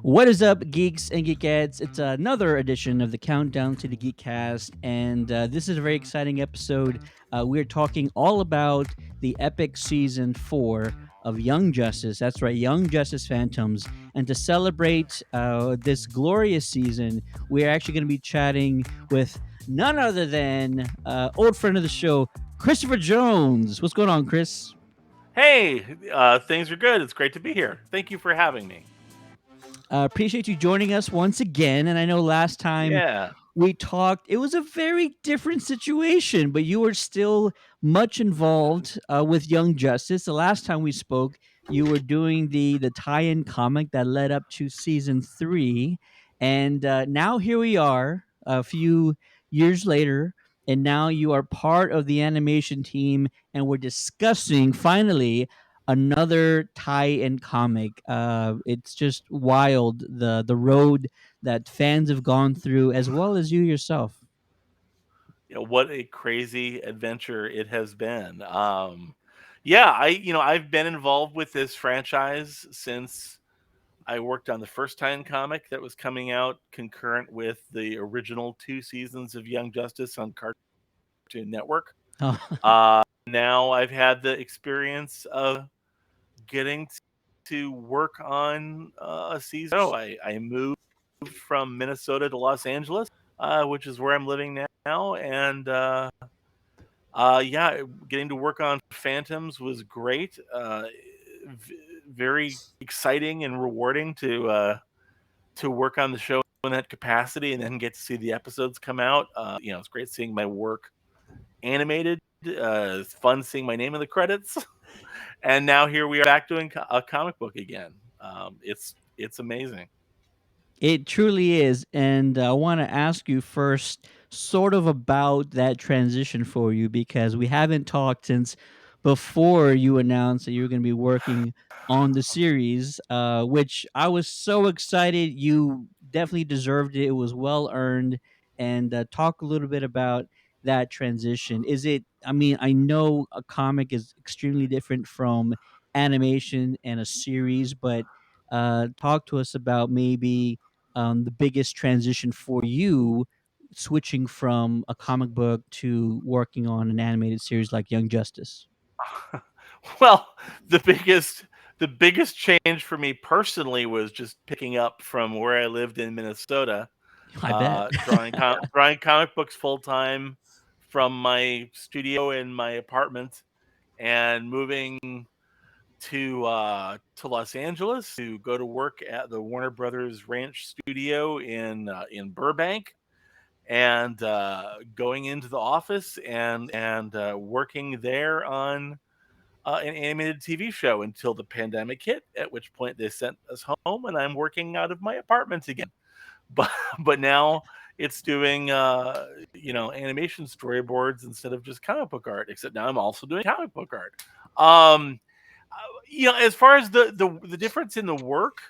What is up, geeks and geekettes? It's another edition of the Countdown to the Geekcast, and this is a very exciting episode. We're talking all about the epic season 4 of Young Justice. That's right, Young Justice Phantoms. And to celebrate this glorious season, we're actually going to be chatting with none other than old friend of the show, Christopher Jones. What's going on, Chris? Hey, things are good. It's great to be here. Thank you for having me. Appreciate you joining us once again. And I know last time Yeah. we talked, it was a very different situation, but you were still much involved with Young Justice. The last time we spoke, you were doing the tie-in comic that led up to season 3, and now here we are, a few years later, and now you are part of the animation team, and we're discussing finally another tie-in comic. It's just wild, the road that fans have gone through, as well as you yourself. What a crazy adventure it has been. Yeah, I've been involved with this franchise since I worked on the first time comic that was coming out concurrent with the original 2 seasons of Young Justice on Cartoon Network. Oh, Now I've had the experience of getting to work on a season. I moved from Minnesota to Los Angeles, which is where I'm living now. And yeah, getting to work on Phantoms was great. Very exciting and rewarding to work on the show in that capacity, and then get to see the episodes come out. It's great seeing my work animated. It's fun seeing my name in the credits. And now here we are back doing a comic book again. It's amazing. it truly is. And I want to ask you first, sort of about that transition for you, because we haven't talked since before you announced that you were going to be working on the series, which I was so excited. You definitely deserved it. It was well earned. And talk a little bit about that transition. Is it, I mean, I know a comic is extremely different from animation and a series, but talk to us about maybe the biggest transition for you switching from a comic book to working on an animated series like Young Justice? Well, the biggest the biggest change for me personally was just picking up from where I lived in Minnesota, I bet. drawing comic books full time from my studio in my apartment, and moving to Los Angeles to go to work at the Warner Brothers Ranch studio in Burbank, and going into the office and working there on an animated TV show until the pandemic hit, at which point they sent us home, and I'm working out of my apartment again. But but now it's doing animation storyboards instead of just comic book art. Except now I'm also doing comic book art. Um, as far as the difference in the work,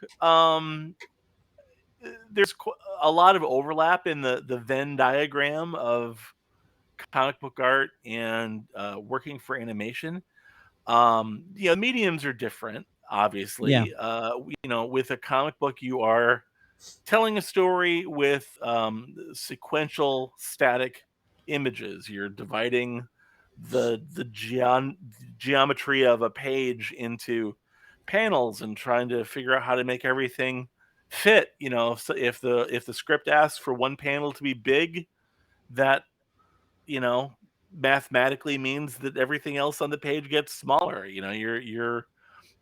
there's a lot of overlap in the Venn diagram of comic book art and working for animation. Mediums are different, Yeah. obviously. With a comic book, you are telling a story with sequential static images. You're dividing the geometry of a page into panels and trying to figure out how to make everything fit. So if the script asks for one panel to be big, that you know mathematically means that everything else on the page gets smaller. You're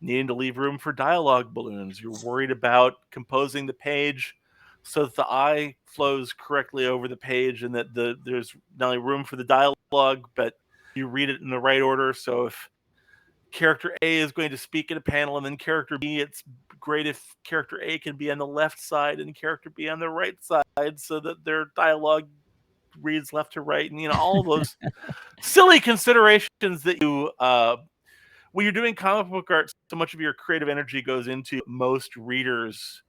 needing to leave room for dialogue balloons. You're worried about composing the page so that the eye flows correctly over the page, and that there's not only room for the dialogue, but you read it in the right order. So if character A is going to speak in a panel and then character B, it's great if character A can be on the left side and character B on the right side so that their dialogue reads left to right, and all of those silly considerations that you when you're doing comic book art, so much of your creative energy goes into. Most readers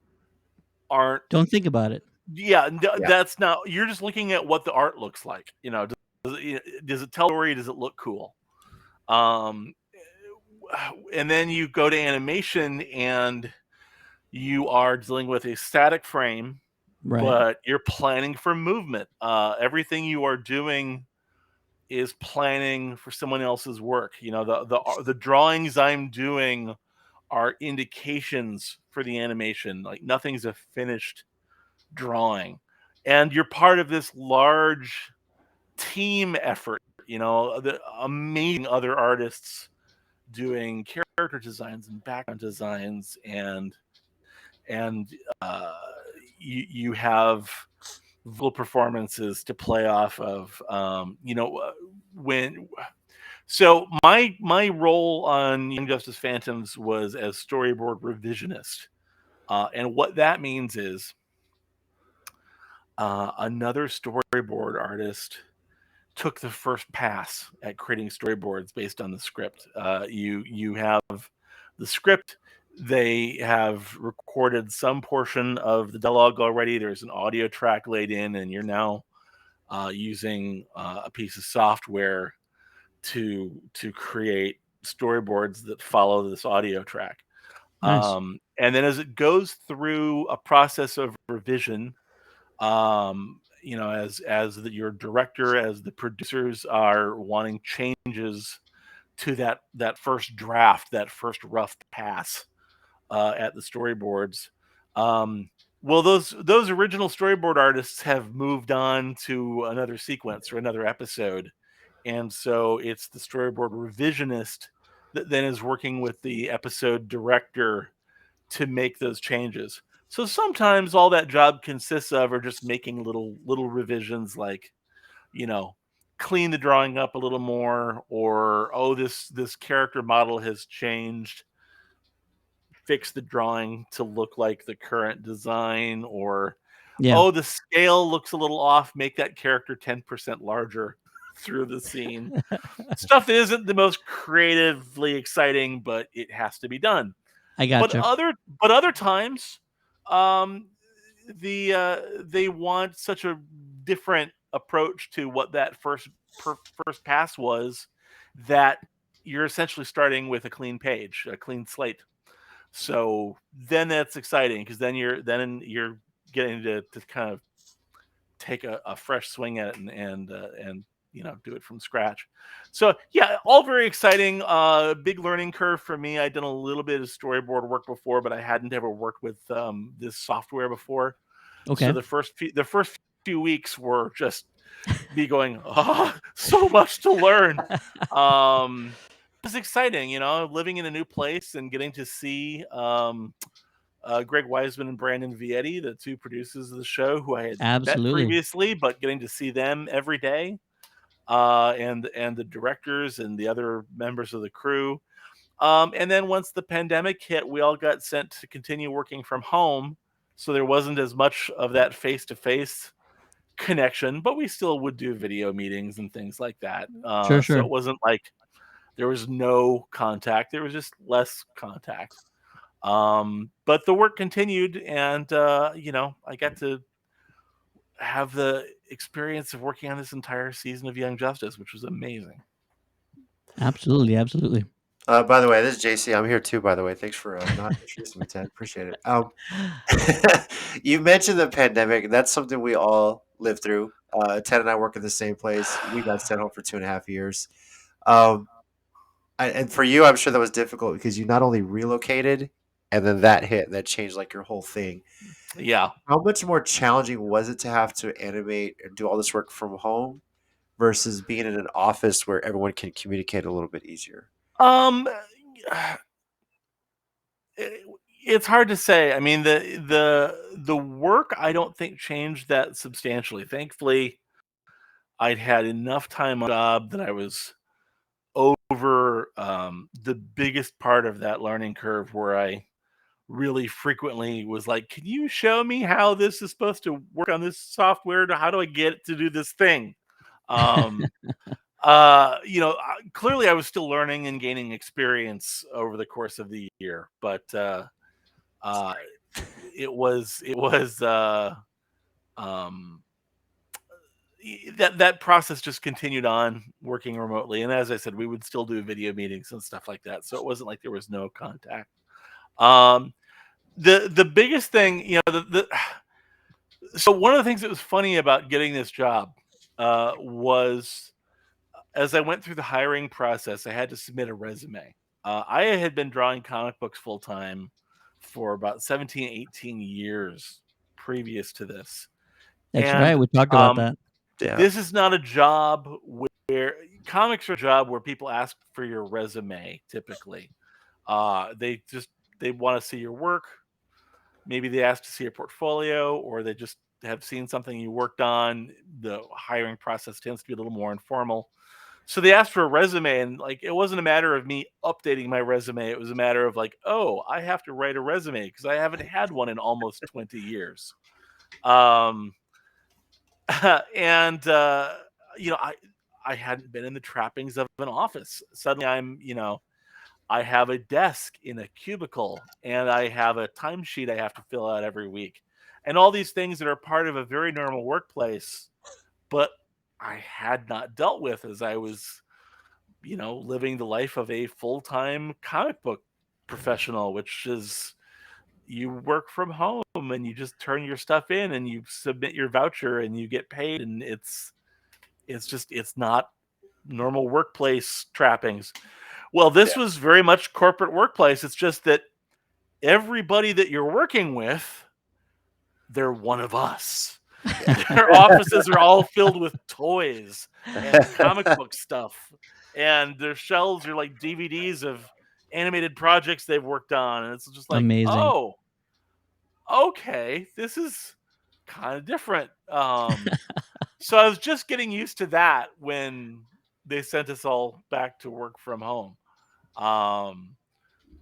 aren't. Don't think about it. Yeah, Yeah. that's not. You're just looking at what the art looks like. Does it tell a story? Does it look cool? Um, and then you go to animation and you are dealing with a static frame, Right. but you're planning for movement. Everything you are doing is planning for someone else's work. You know, the drawings I'm doing are indications for the animation. Like nothing's a finished drawing, and you're part of this large team effort. You know, the amazing other artists doing character designs and background designs, and uh, you have vocal performances to play off of. When so my role on Young Justice Phantoms was as storyboard revisionist, and what that means is another storyboard artist took the first pass at creating storyboards based on the script. You have the script. They have recorded some portion of the dialogue already. There's an audio track laid in, and you're now using a piece of software to create storyboards that follow this audio track. Nice. And then as it goes through a process of revision, your director, as the producers are wanting changes to that first draft, that first rough pass at the storyboards. Um, well, those original storyboard artists have moved on to another sequence or another episode, and so it's the storyboard revisionist that then is working with the episode director to make those changes. So sometimes all that job consists of are just making little revisions, like, you know, clean the drawing up a little more, or oh, this character model has changed, fix the drawing to look like the current design, or Yeah. oh, the scale looks a little off, make that character 10% larger through the scene. Stuff that isn't the most creatively exciting, but it has to be done. I But gotcha. other times, um, they want such a different approach to what that first pass was, that you're essentially starting with a clean page, a clean slate. So then that's exciting, because then you're getting to kind of take a fresh swing at it, and do it from scratch. So yeah, all very exciting. Big learning curve for me. I'd done a little bit of storyboard work before, but I hadn't ever worked with this software before. So Okay. the first few weeks were just me going, oh, so much to learn. It was exciting, living in a new place and getting to see Greg Weisman and Brandon Vietti, the two producers of the show, who I had met Absolutely. previously, but getting to see them every day, and the directors and the other members of the crew. And then once the pandemic hit, we all got sent to continue working from home, so there wasn't as much of that face to face connection, but we still would do video meetings and things like that. Sure, So sure. it wasn't like there was no contact; there was just less contact. But the work continued, and I got to have the experience of working on this entire season of Young Justice, which was amazing. Absolutely, absolutely. By the way, this is JC. I'm here too, by the way. Thanks for not introducing me, Ted. Appreciate it. You mentioned the pandemic. That's something we all lived through. Ted and I work at the same place. We got sent home for 2.5 years. Um, and for you, I'm sure that was difficult because you not only relocated and then that hit, that changed like your whole thing. Yeah. How much more challenging was it to have to animate and do all this work from home versus being in an office where everyone can communicate a little bit easier? Um, it- it's hard to say. I mean, the work I don't think changed that substantially. Thankfully, I'd had enough time on the job that I was over the biggest part of that learning curve, where I really frequently was like, "Can you show me how this is supposed to work on this software? How do I get it to do this thing?" Um, clearly I was still learning and gaining experience over the course of the year, but uh, it was um, that process just continued on working remotely. And as I said, we would still do video meetings and stuff like that. So it wasn't like there was no contact. Um, the biggest thing, so one of the things that was funny about getting this job was as I went through the hiring process, I had to submit a resume. I had been drawing comic books full time for about 17, 18 years previous to this. That's right. And We talked about that. Yeah. this is not a job where comics are a job where people ask for your resume typically. They want to see your work. Maybe they ask to see your portfolio, or they just have seen something you worked on. The hiring process tends to be a little more informal. So they asked for a resume, and like it wasn't a matter of me updating my resume. It was a matter of like, oh, I have to write a resume because I haven't had one in almost 20 years. Um, and I hadn't been in the trappings of an office. Suddenly, I have a desk in a cubicle, and I have a timesheet I have to fill out every week, and all these things that are part of a very normal workplace, but I had not dealt with as I was living the life of a full-time comic book professional, which is you work from home and you just turn your stuff in and you submit your voucher and you get paid, and it's not normal workplace trappings. Well, this was very much corporate workplace. It's just that everybody that you're working with, they're one of us. Their offices are all filled with toys and comic book stuff, and their shelves are like DVDs of animated projects they've worked on, and it's just like, Amazing. oh, okay, this is kind of different. So I was just getting used to that when they sent us all back to work from home. Um,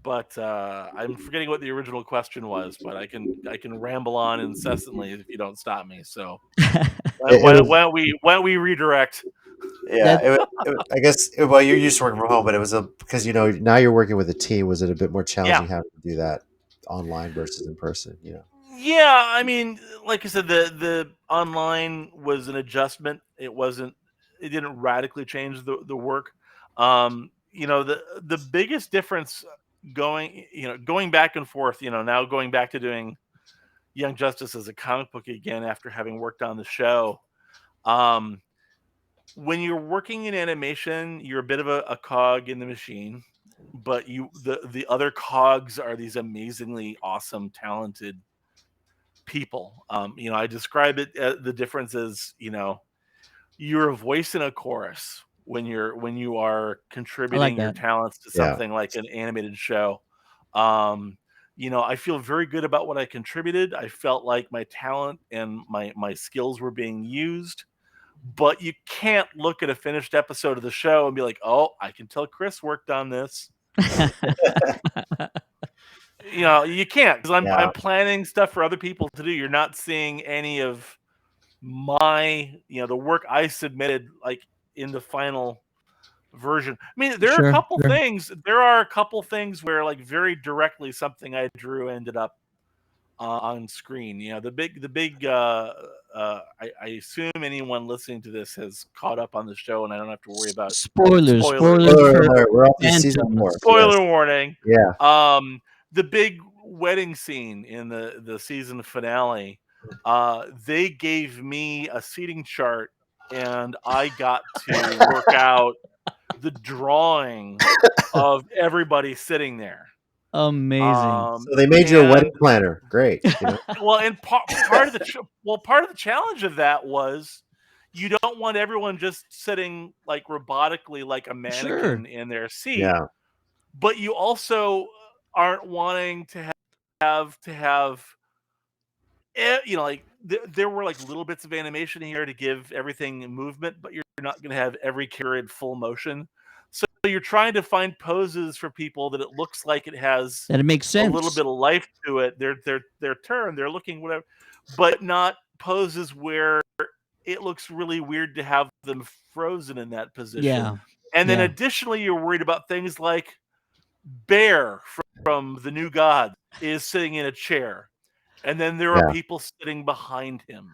but I'm forgetting what the original question was, but I can ramble on incessantly if you don't stop me. So It was, why don't we redirect? yeah. That I guess. Well, you're used to working from home, but it was because now you're working with a team. Was it a bit more Yeah, challenging having to do that online versus in person? yeah. I mean, like I said, the online was an adjustment. It wasn't. It didn't radically change the work. The biggest difference going back and forth. Now going back to doing Young Justice as a comic book again after having worked on the show. Um, when you're working in animation, you're a bit of a cog in the machine, but the other cogs are these amazingly awesome, talented people. I describe it the difference is, you're a voice in a chorus when you are I like contributing your that. talents to Yeah. something like an animated show. Um, I feel very good about what I contributed. I felt like my talent and my skills were being used, but you can't look at a finished episode of the show and be like, "Oh, I can tell Chris worked on this." You can't because I'm Yeah. planning stuff for other people to do. You're not seeing any of my the work I submitted like in the final version. I mean, there are a Sure, couple sure. things. There are a couple things where like very directly something I drew ended up on screen. The big. I assume anyone listening to this has caught up on the show, and I don't have to worry about Spoilers, spoilers. spoilers Spoiler for alert! We're up to season Phantom. 4. Yes. Spoiler warning. Yeah. The big wedding scene in the season finale. They gave me a seating chart, and I got to work out the drawing of everybody sitting there. Amazing. So they made you a wedding And planner. Great. well, and part of the challenge of that was you don't want everyone just sitting like robotically like a Sure. mannequin in their seat, Yeah. but you also aren't wanting to have like there were like little bits of animation here to give everything movement, but you're not going to have every character in full motion. So you're trying to find poses for people that it looks like it has That it makes a little sense. bit of life to it. Their turn, they're looking whatever, but not poses where it looks really weird to have them frozen in that position. Yeah. And then Yeah. additionally, you're worried about things like Bear from The New God is sitting in a chair, and then there are Yeah. people sitting behind him.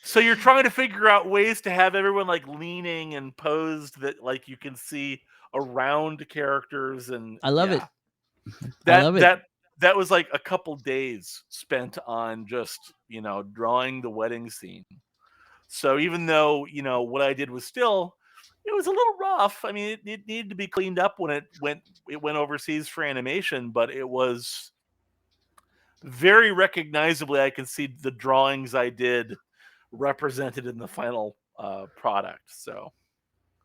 So you're trying to figure out ways to have everyone like leaning and posed that like you can see around characters, and I love it. yeah, I that love it. that that was like a couple days spent on just drawing the wedding scene. So even though what I did was still, it was a little rough. I mean, it needed to be cleaned up when it went overseas for animation, but it was very recognizably. I can see the drawings I did represented in the final product. So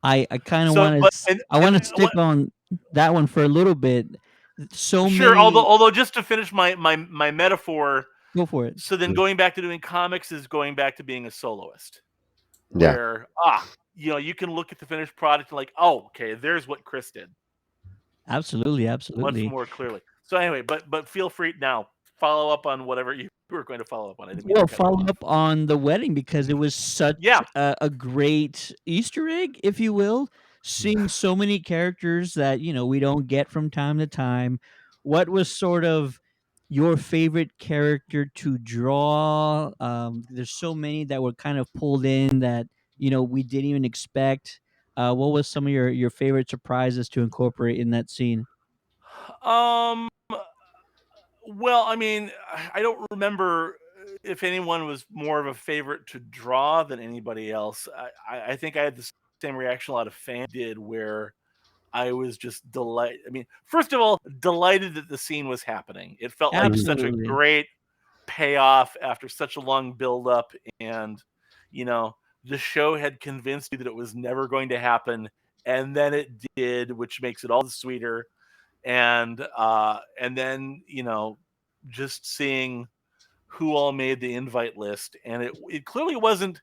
I kind of so want but to. and I and want to stick what on that one for a little bit. So sure, although many. although just to finish my metaphor, Go for it. so then Mm. going back to doing comics is going back to being a soloist, Yeah. where you can look at the finished product and like, oh, okay, there's what Chris did Absolutely, much absolutely. more clearly. So anyway, but feel free now, follow up on whatever you were going to follow up on. I didn't mean to Well, cut you follow off. up on the wedding because it was such Yeah. a great Easter egg, if you will. Seeing so many characters that we don't get from time to time. What was sort of your favorite character to draw? There's so many that were kind of pulled in that we didn't even expect. What was some of your favorite surprises to incorporate in that scene? Um. Well, I mean, I don't remember if anyone was more of a favorite to draw than anybody else. I think I had the same reaction a lot of fans did, where I was just delighted. I mean, first of all, delighted that the scene was happening. It felt like Mhm. such a Absolutely, great payoff after such a long build up, and you know, the show had convinced you that it was never going to happen, and then it did, which makes it all the sweeter. And then just seeing who all made the invite list, and it clearly wasn't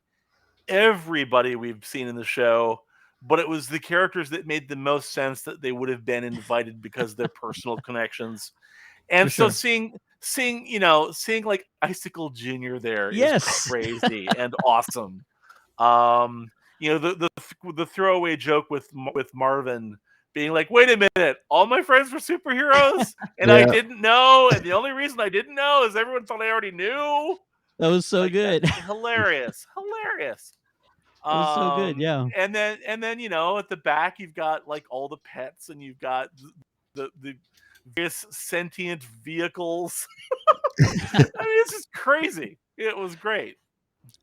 everybody we've seen in the show, but it was the characters that made the most sense that they would have been invited because of their personal connections. for And so sure. seeing like Icicle Jr. there is Yes, crazy and awesome. Um, the throwaway joke with Marvin being like, "Wait a minute, all my friends were superheroes, and I Yeah. didn't know, and the only reason I didn't know is everyone thought I already knew." that was so Like that, good. hilarious, hilarious. That was so good. Yeah. And then at the back you've got like all the pets, and you've got the various sentient vehicles. I mean, it's just crazy. It was great.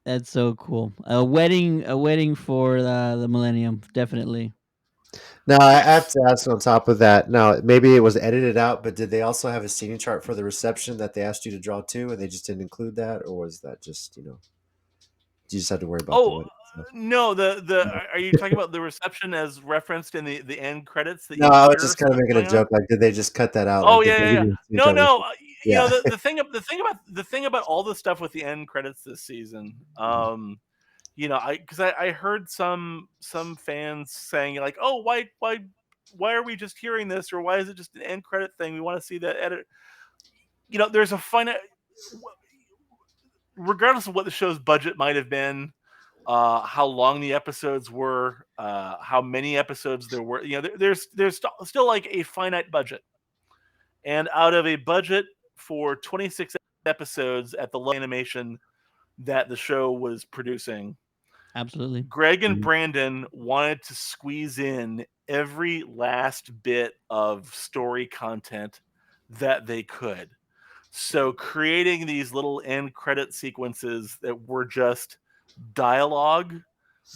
That's so cool. A wedding for the millennium, definitely. Now I have Yes. to ask on top of that. Now maybe it was edited out, but did they also have a seating chart for the reception that they asked you to draw too, and they just didn't include that, or was that just you just had to worry about the Oh, wedding stuff? no, the No. are you talking about the reception as referenced in the end credits that No, you I was hear just kind of stuff making a going on? joke. Like, did they just cut that out? Oh, Like, did yeah, they yeah, give yeah. you a seating No, chart? no, Yeah. the thing about all the stuff with the end credits this season, I heard some fans saying like, "Oh, why are we just hearing this, or why is it just an end credit thing? We want to see the edit." There's a finite, regardless of what the show's budget might have been, how long the episodes were, how many episodes there were. There's still like a finite budget, and out of a budget for 26 episodes at the low animation that the show was producing, Absolutely. Greg and Mhm. Brandon wanted to squeeze in every last bit of story content that they could. So creating these little end credit sequences that were just dialogue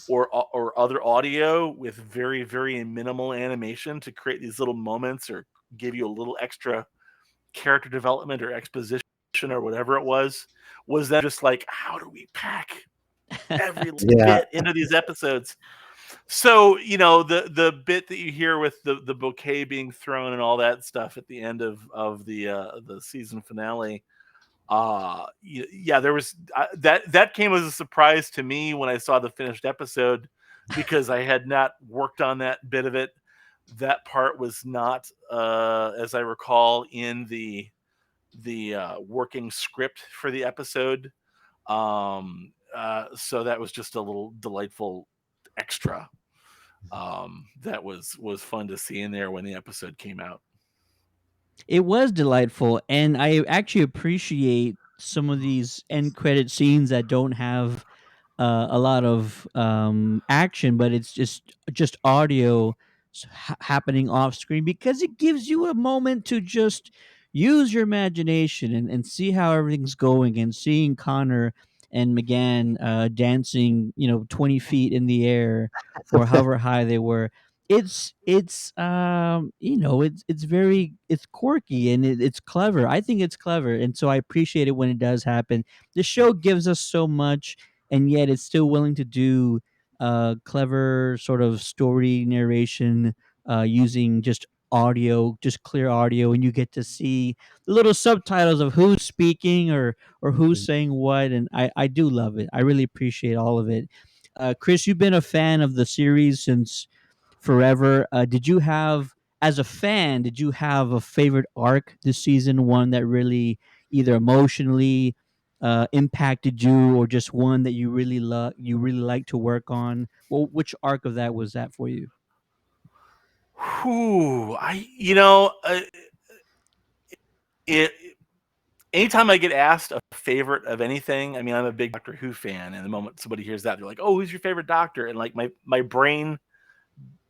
or other audio with very very minimal animation to create these little moments or give you a little extra character development or exposition or whatever it was that just like, how do we pack every Yeah. bit into these episodes? So the bit that you hear with the bouquet being thrown and all that stuff at the end of the season finale, yeah, there was that came as a surprise to me when I saw the finished episode, because I had not worked on that bit of it. That part was not, as I recall, in the working script for the episode. So that was just a little delightful extra, that was fun to see in there when the episode came out. It was delightful, and I actually appreciate some of these end credit scenes that don't have a lot of action, but it's just audio happening off screen because it gives you a moment to just use your imagination and see how everything's going, and seeing Connor and McGann dancing, 20 feet in the air or however high they were. It's very, it's quirky, and it's clever. I think it's clever, and so I appreciate it when it does happen. The show gives us so much, and yet it's still willing to do clever sort of story narration using just audio, just clear audio, and you get to see the little subtitles of who's speaking or who's saying what, and I do love it. I really appreciate all of it. Chris, you've been a fan of the series since forever. Did you have, as a fan, did you have a favorite arc this season? One that really either emotionally impacted you, or just one that you really like to work on? Well, which arc of that was that for you? Whew, it anytime I get asked a favorite of anything, I mean, I'm a big Doctor Who fan, and the moment somebody hears that, they're like, "Oh, who's your favorite Doctor?" And like my brain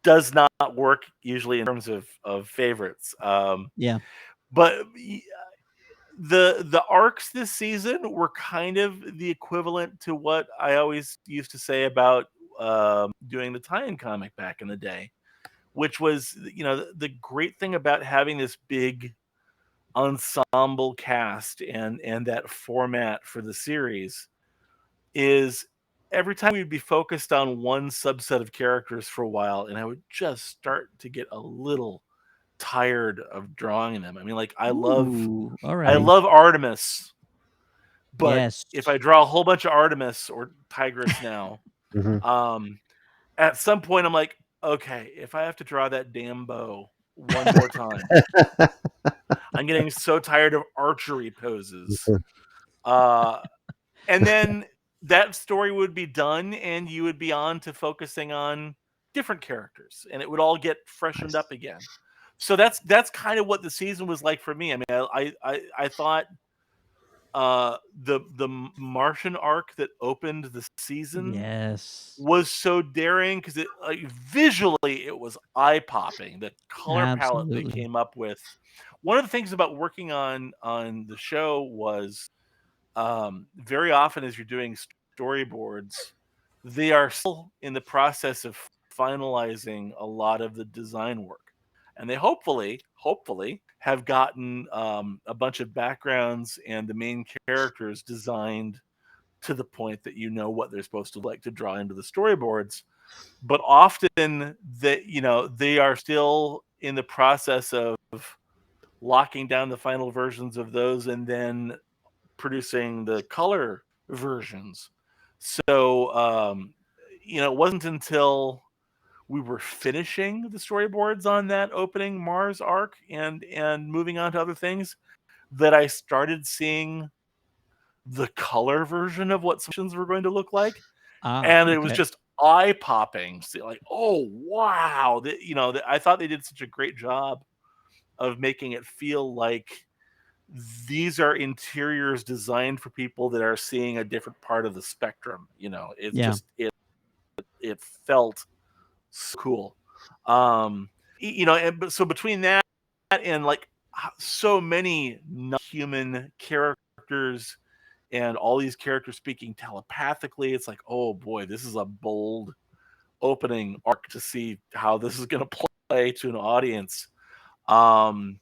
does not work usually in terms of favorites. Yeah. But the arcs this season were kind of the equivalent to what I always used to say about doing the tie-in comic back in the day, which was, the great thing about having this big ensemble cast and that format for the series is every time we'd be focused on one subset of characters for a while, and I would just start to get a little tired of drawing them. I mean, like, Ooh, all I right. love Artemis, but Yes. if I draw a whole bunch of Artemis or Tigress now, Mhm. um, at some point I'm like, okay, if I have to draw that damn bow one more time, I'm getting so tired of archery poses. Uh, and then that story would be done, and you would be on to focusing on different characters, and it would all get freshened Nice. up again. So that's kind of what the season was like for me. I mean, I thought the Martian arc that opened the season Yes. was so daring because it, like, visually it was eye popping. The color palette they Absolutely. came up with. One of the things about working on the show was, very often as you're doing storyboards, they are still in the process of finalizing a lot of the design work, and they hopefully have gotten a bunch of backgrounds and the main characters designed to the point that you know what they're supposed to like to draw into the storyboards. But often they are still in the process of locking down the final versions of those and then producing the color versions. So it wasn't until we were finishing the storyboards on that opening Mars arc and moving on to other things that I started seeing the color version of what sections were going to look like, Ah, and it was okay. just eye popping. Like, oh wow, I thought they did such a great job of making it feel like these are interiors designed for people that are seeing a different part of the spectrum. It's Yeah. just it felt so cool. Um, and so between that and like so many non-human characters and all these characters speaking telepathically, it's like, oh boy, this is a bold opening arc to see how this is going to play to an audience. Um,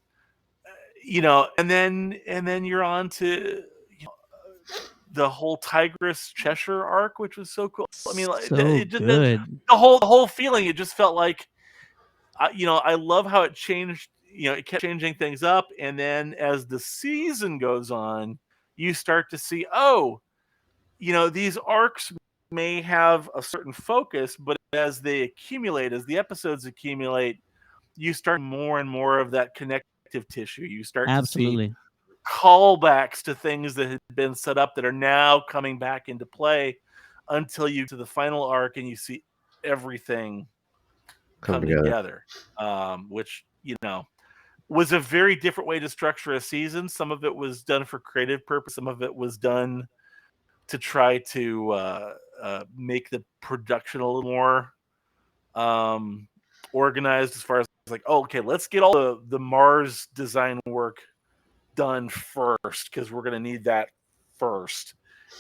and then you're on to the whole Tigress Cheshire arc, which was so cool. I mean, like, So it just good. the whole feeling. It just felt like, I love how it changed. It kept changing things up, and then as the season goes on, you start to see, oh, these arcs may have a certain focus, but as they accumulate, as the episodes accumulate, you start more and more of that connective tissue. You start to see Absolutely. callbacks to things that had been set up that are now coming back into play until you to the final arc and you see everything Come come together. together, which was a very different way to structure a season. Some of it was done for creative purpose, some of it was done to try to make the production a little more um, organized as far as like, oh, okay, let's get all the Mars design work done first because we're going to need that first,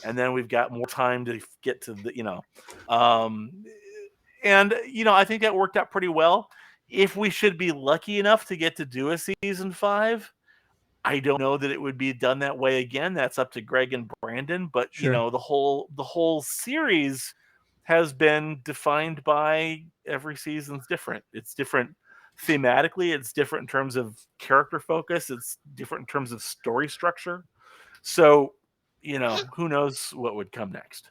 and then we've got more time to get to the um, and I think that worked out pretty well. If we should be lucky enough to get to do a season 5, I don't know that it would be done that way again. That's up to Greg and Brandon, but Sure. the whole series has been defined by every season's different. It's different thematically, it's different in terms of character focus, it's different in terms of story structure. So, who knows what would come next.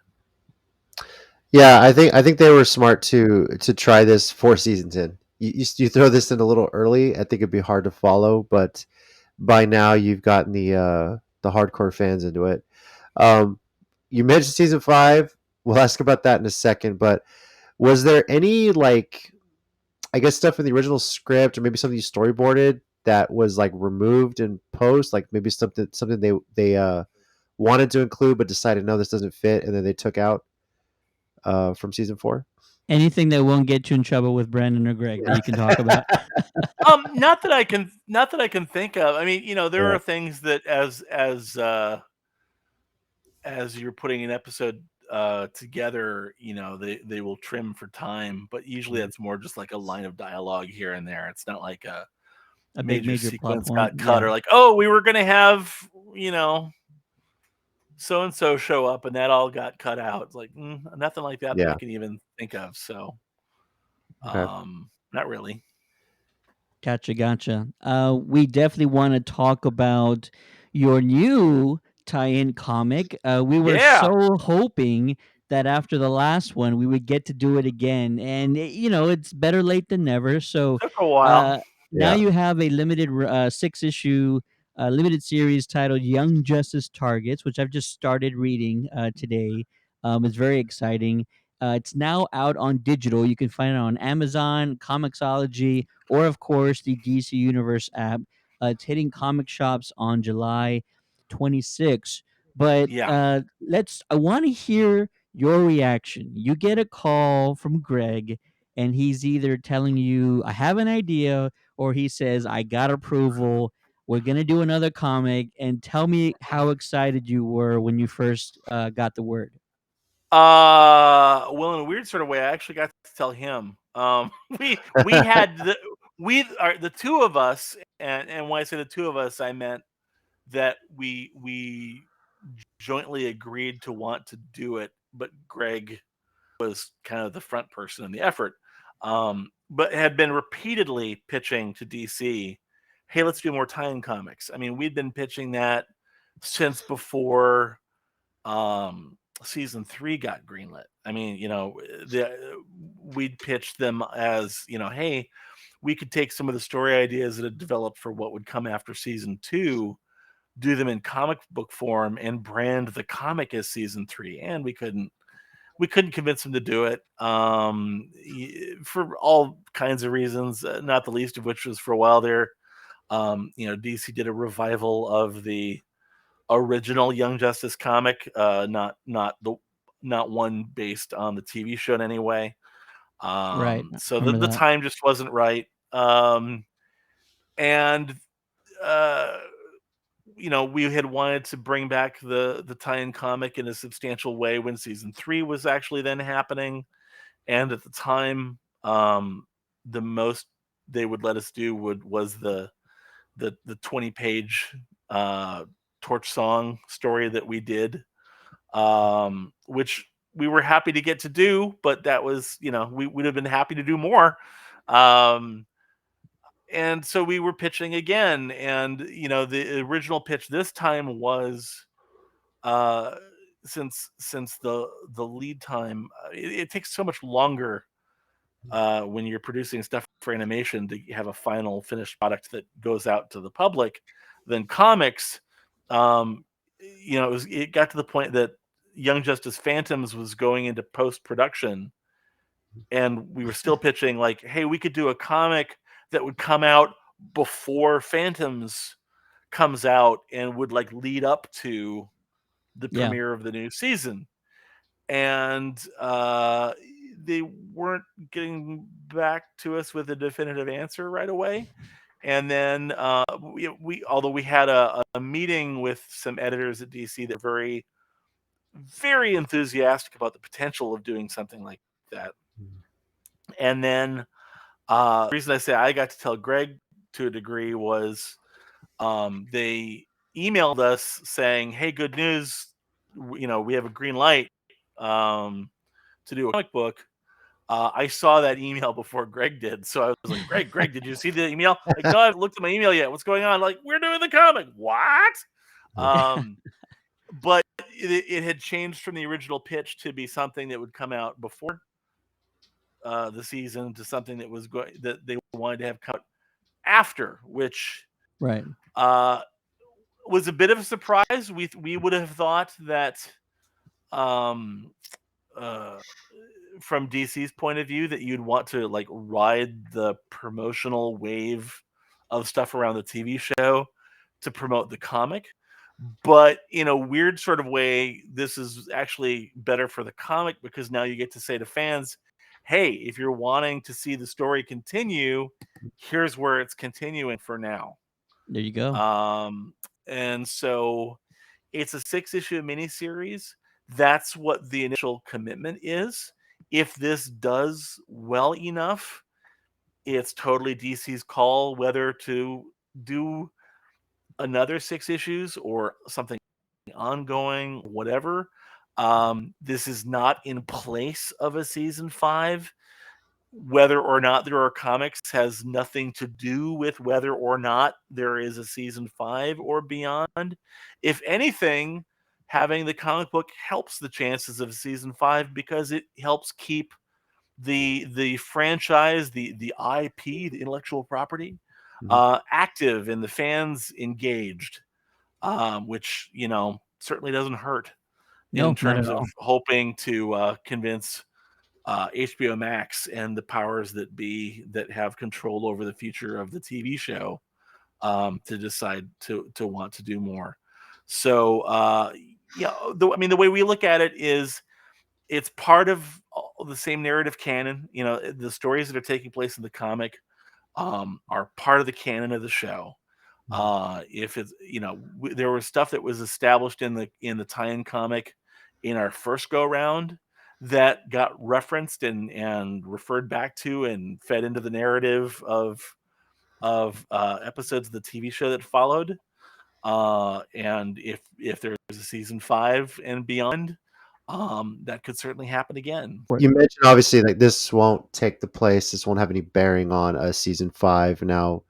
Yeah, I think they were smart to try this 4 seasons in. You throw this in a little early, I think it'd be hard to follow, but by now you've gotten the hardcore fans into it. Um, you mentioned season 5. We'll ask about that in a second, but was there any like I guess stuff in the original script or maybe something you storyboarded that was like removed in post, like maybe something they wanted to include but decided no, this doesn't fit, and then they took out from season 4? Anything that won't get you in trouble with Brandon or Greg that Yeah. you can talk about. Not that I can think of. I mean, there Yeah. are things that as you're putting an episode together, they will trim for time, but usually Mhm. that's more just like a line of dialogue here and there. It's not like a A big major major plot sequence point. got cut, Yeah. or like, oh, we were gonna have you know so and so show up and that all got cut out. It's like nothing like that I Yeah. can even think of. So Okay. not really. Gotcha, gotcha. We definitely want to talk about your new tie-in comic. We were Yeah, so hoping that after the last one, we would get to do it again, and it's better late than never. So, took a while. uh, now Yeah. you have a limited 6-issue limited series titled "Young Justice Targets," which I've just started reading today. It's very exciting. It's now out on digital. You can find it on Amazon, Comixology, or of course the DC Universe app. It's hitting comic shops on July 26th. But Yeah. I want to hear your reaction. You get a call from Greg, and he's either telling you, I have an idea, or he says, I got approval. We're going to do another comic. And tell me how excited you were when you first got the word. Well, in a weird sort of way, I actually got to tell him. We had we are the two of us, and when I say the two of us, I meant that we jointly agreed to want to do it, but Greg was kind of the front person in the effort. But had been repeatedly pitching to DC, hey, let's do more tie-in comics. I mean, we'd been pitching that since before season 3 got greenlit. I mean, we'd pitched them as, hey, we could take some of the story ideas that had developed for what would come after season 2, do them in comic book form and brand the comic as season 3, and we couldn't convince them to do it for all kinds of reasons, not the least of which was for a while there DC did a revival of the original Young Justice comic, not one based on the TV show in any way. Right. So the, Remember the that. time just wasn't right. And uh, we had wanted to bring back the tie-in comic in a substantial way when season 3 was actually then happening. And at the time, the most they would let us do was the 20-page torch song story that we did, which we were happy to get to do, but that was, we would have been happy to do more. Um, and so we were pitching again, and the original pitch this time was, uh, since the lead time, it takes so much longer when you're producing stuff for animation to have a final finished product that goes out to the public than comics. Um, it got to the point that Young Justice Phantoms was going into post production, and we were still pitching like, hey, we could do a comic that would come out before Phantoms comes out and would like lead up to the Yeah. premiere of the new season. and they weren't getting back to us with a definitive answer right away. And then we although we had a meeting with some editors at DC that were very enthusiastic about the potential of doing something like that. And then the reason I say I got to tell Greg to a degree was they emailed us saying, "Hey, good news! We have a green light to do a comic book." I saw that email before Greg did, so I was like, "Greg, did you see the email?" Like, "No, I haven't looked at my email yet. What's going on?" Like, "We're doing the comic." What? Um, but it had changed from the original pitch to be something that would come out before the season to something that they wanted to have come out after, which Right. uh, was a bit of a surprise. We would have thought that um, uh, from DC's point of view that you'd want to like ride the promotional wave of stuff around the TV show to promote the comic. But in a weird sort of way, this is actually better for the comic because now you get to say to fans, hey, if you're wanting to see the story continue, here's where it's continuing for now. There you go. Um, and so it's a 6-issue miniseries. That's what the initial commitment is. If this does well enough, it's totally DC's call whether to do another 6 issues or something ongoing, whatever. This is not in place of a season 5. Whether or not there are comics has nothing to do with whether or not there is a season 5 or beyond. If anything, having the comic book helps the chances of season 5 because it helps keep the franchise, the IP, the intellectual property, active and the fans engaged, which certainly doesn't hurt in No, not terms at of all. hoping to convince HBO Max and the powers that be that have control over the future of the TV show to decide to want to do more. So the way we look at it is it's part of the same narrative canon. The stories that are taking place in the comic are part of the canon of the show. If it's there was stuff that was established in the tie-in comic in our first go round that got referenced and referred back to and fed into the narrative of episodes of the TV show that followed. And if there's a season 5 and beyond, that could certainly happen again. Right. You mentioned obviously like this won't take the place. This won't have any bearing on a season 5. Now,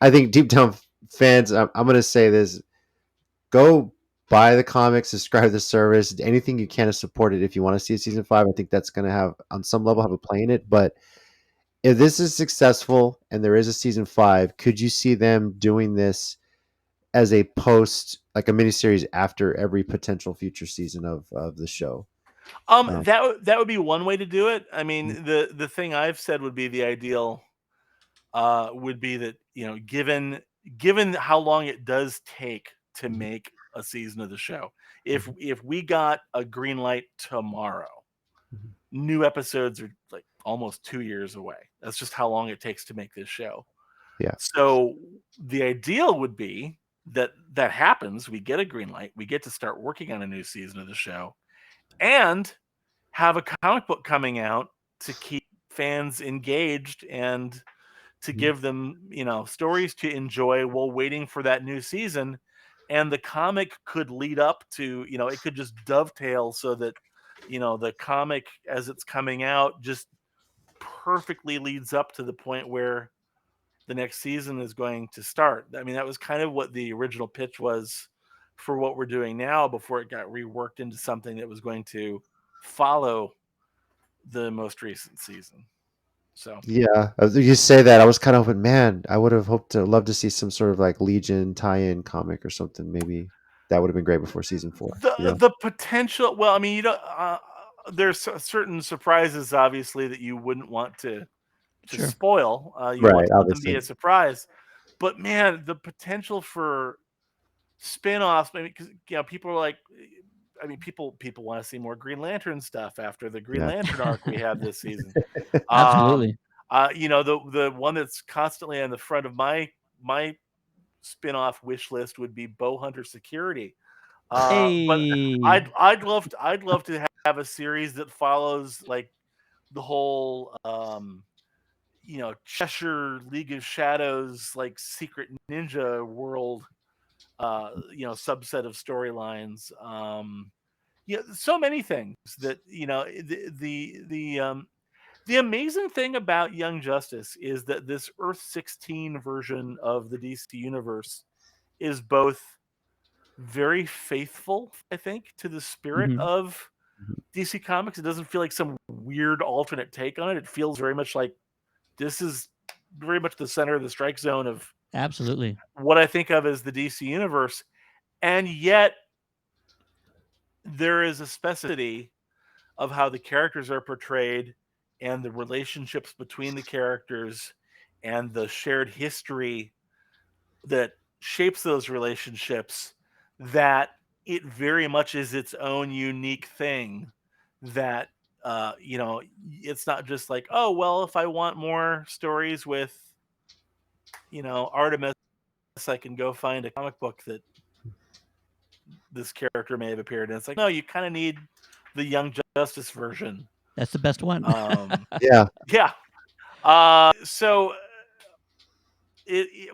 I think deep down fans, I'm going to say this: go buy the comics, subscribe to the service, anything you can to support it. If you want to see a season 5, I think that's going to have on some level have a play in it. But if this is successful and there is a season 5, could you see them doing this as a post, like a miniseries after every potential future season of the show? Um, That would be one way to do it. I mhm, mean, the thing I've said would be the ideal would be that given how long it does take to mhm, make a season of the show, if mhm, if we got a green light tomorrow, mhm. new episodes are like almost 2 years away. That's just how long it takes to make this show. Yeah. So the ideal would be that happens. We get a green light. We get to start working on a new season of the show, and have a comic book coming out to keep fans engaged and to Mhm. give them, stories to enjoy while waiting for that new season. And the comic could lead up to, it could just dovetail so that, the comic as it's coming out just perfectly leads up to the point where the next season is going to start. I mean, that was kind of what the original pitch was for what we're doing now before it got reworked into something that was going to follow the most recent season. So Yeah, you say that. I was kind of hoping, man, I would have hoped to love to see some sort of like Legion tie-in comic or something. Maybe that would have been great before season 4. the potential, well, I mean, there's certain surprises obviously that you wouldn't want to Sure. spoil. You want Right, to let them be obviously. a surprise. But man, the potential for spin-offs, maybe because people are like, I mean, people want to see more Green Lantern stuff after the Green Yeah. Lantern arc we had this season. Um, Absolutely. the one that's constantly on the front of my spin-off wish list would be Bowhunter Security. But Hey. I'd love to have a series that follows like the whole Cheshire League of Shadows like secret ninja world subset of storylines. So many things that the amazing thing about Young Justice is that this Earth 16 version of the DC universe is both very faithful, I think, to the spirit Hmm. of Mhm. DC Comics. It doesn't feel like some weird alternate take on it. It feels very much like this is very much the center of the strike zone of Absolutely. what I think of as the DC universe. And yet there is a specificity of how the characters are portrayed and the relationships between the characters and the shared history that shapes those relationships, that it very much is its own unique thing. That it's not just like, oh well, if I want more stories with Artemis, I can go find a comic book that this character may have appeared in. It's like, no, you kind of need the Young Justice version. That's the best one. um Yeah. yeah. So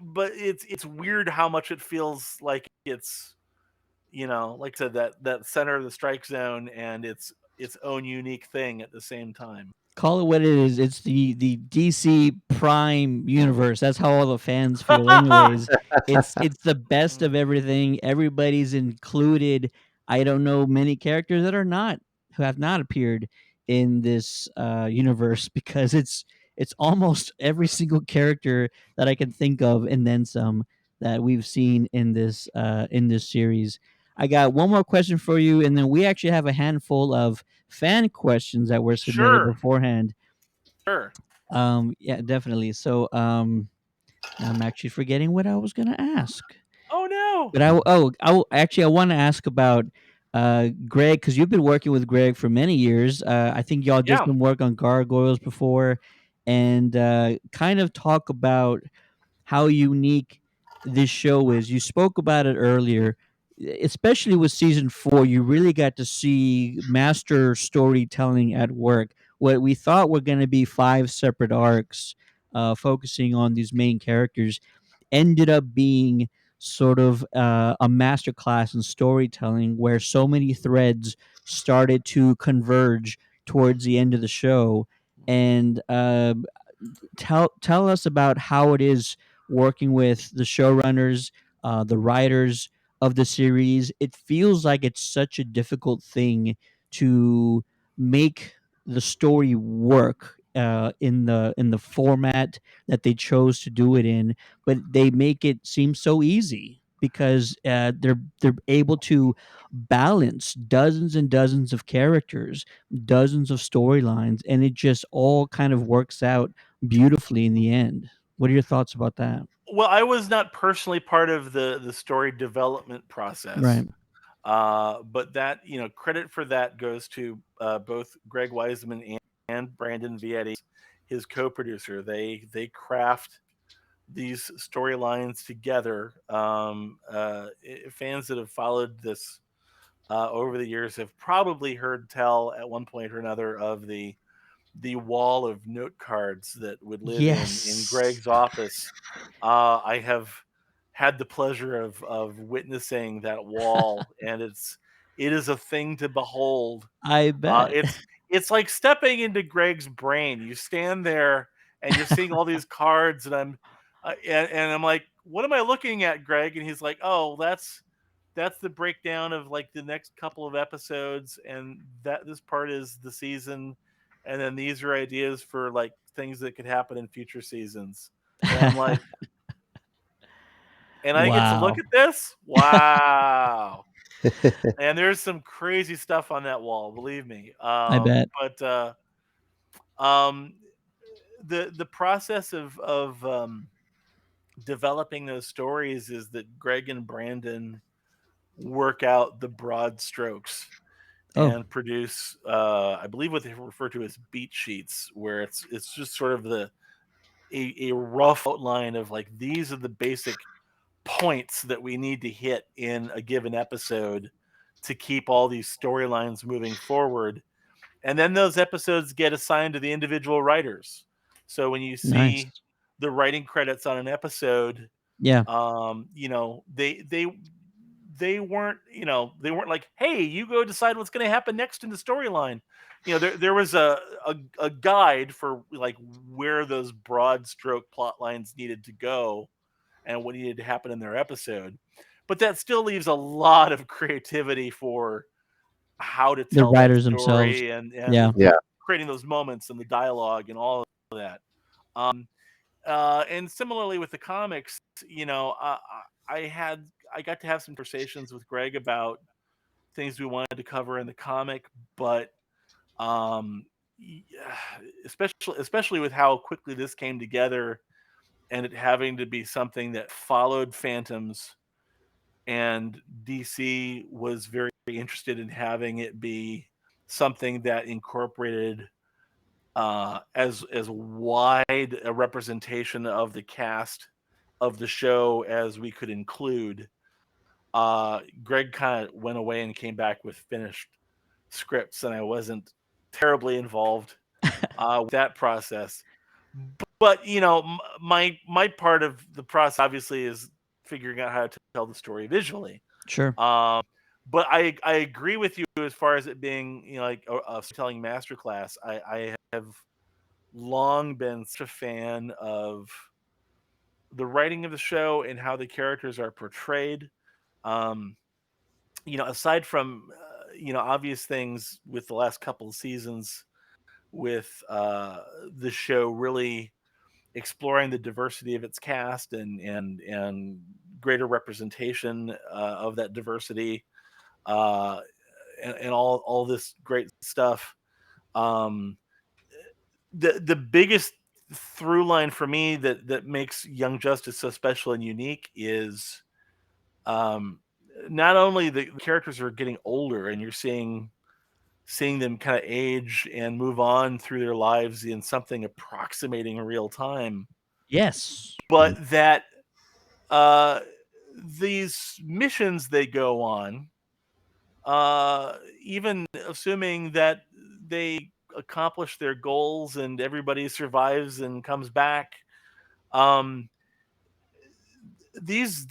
but it's weird how much it feels like it's, like I said, that center of the strike zone, and its own unique thing at the same time. Call it what it is. It's the DC Prime universe. That's how all the fans feel, anyways. It's the best of everything. Everybody's included. I don't know many characters that are not who have not appeared in this universe because it's almost every single character that I can think of, and then some that we've seen in this series. I got one more question for you, and then we actually have a handful of fan questions that were submitted Sure, beforehand. sure. Yeah, definitely. So, now I'm actually forgetting what I was gonna ask. Oh no. But actually I want to ask about Greg, because you've been working with Greg for many years. I think y'all did Yeah, some work on Gargoyles before, and kind of talk about how unique this show is. You spoke about it earlier, especially with season 4. You really got to see master storytelling at work. What we thought were going to be 5 separate arcs, focusing on these main characters, ended up being sort of a masterclass in storytelling, where so many threads started to converge towards the end of the show. And tell us about how it is working with the showrunners, the writers of the series. It feels like it's such a difficult thing to make the story work in the format that they chose to do it in, but they make it seem so easy because they're able to balance dozens and dozens of characters, dozens of storylines, and it just all kind of works out beautifully in the end. What are your thoughts about that? well, I was not personally part of the story development process. Right. But that, credit for that goes to both Greg Weisman and Brandon Vietti, his co-producer. They craft these storylines together. Fans that have followed this over the years have probably heard tell at one point or another of the wall of note cards that would live in Yes. Greg's office. I have had the pleasure of witnessing that wall, and it is a thing to behold. I bet. It's like stepping into Greg's brain. You stand there and you're seeing all these cards, and I'm like, what am I looking at, Greg? And he's like, oh, that's the breakdown of like the next couple of episodes, and that this part is the season, and then these are ideas for like things that could happen in future seasons. And I'm like, and I get to look Wow. at this. Wow. And there's some crazy stuff on that wall, believe me. I bet. But um, the process of developing those stories is that Greg and Brandon work out the broad strokes Oh, and produce, I believe what they refer to as beat sheets, where it's just sort of a rough outline of like these are the basic points that we need to hit in a given episode to keep all these storylines moving forward. And then those episodes get assigned to the individual writers. So when you nice. see the writing credits on an episode, Yeah. they weren't, they weren't like, hey, you go decide what's going to happen next in the storyline. There was a guide for like where those broad stroke plot lines needed to go and what needed to happen in their episode. But that still leaves a lot of creativity for how to The tell that writers themselves. story, and Yeah. Yeah. creating those moments and the dialogue and all of that. And similarly with the comics, I had I got to have some conversations with Greg about things we wanted to cover in the comic, but um, especially with how quickly this came together and it having to be something that followed Phantoms, and DC was very interested in having it be something that incorporated as wide a representation of the cast of the show as we could include. Greg kind of went away and came back with finished scripts, and I wasn't terribly involved with that process. But my part of the process obviously is figuring out how to tell the story visually. Sure. But I agree with you as far as it being like a storytelling masterclass. I have long been such a fan of the writing of the show and how the characters are portrayed. Um, aside from obvious things with the last couple of seasons, with the show really exploring the diversity of its cast and greater representation of that diversity, uh, and all this great stuff. Um, the biggest through line for me that makes Young Justice so special and unique is um, not only the characters are getting older and you're seeing them kind of age and move on through their lives in something approximating real time, Yes. but that uh, these missions they go on, even assuming that they accomplish their goals and everybody survives and comes back, um, these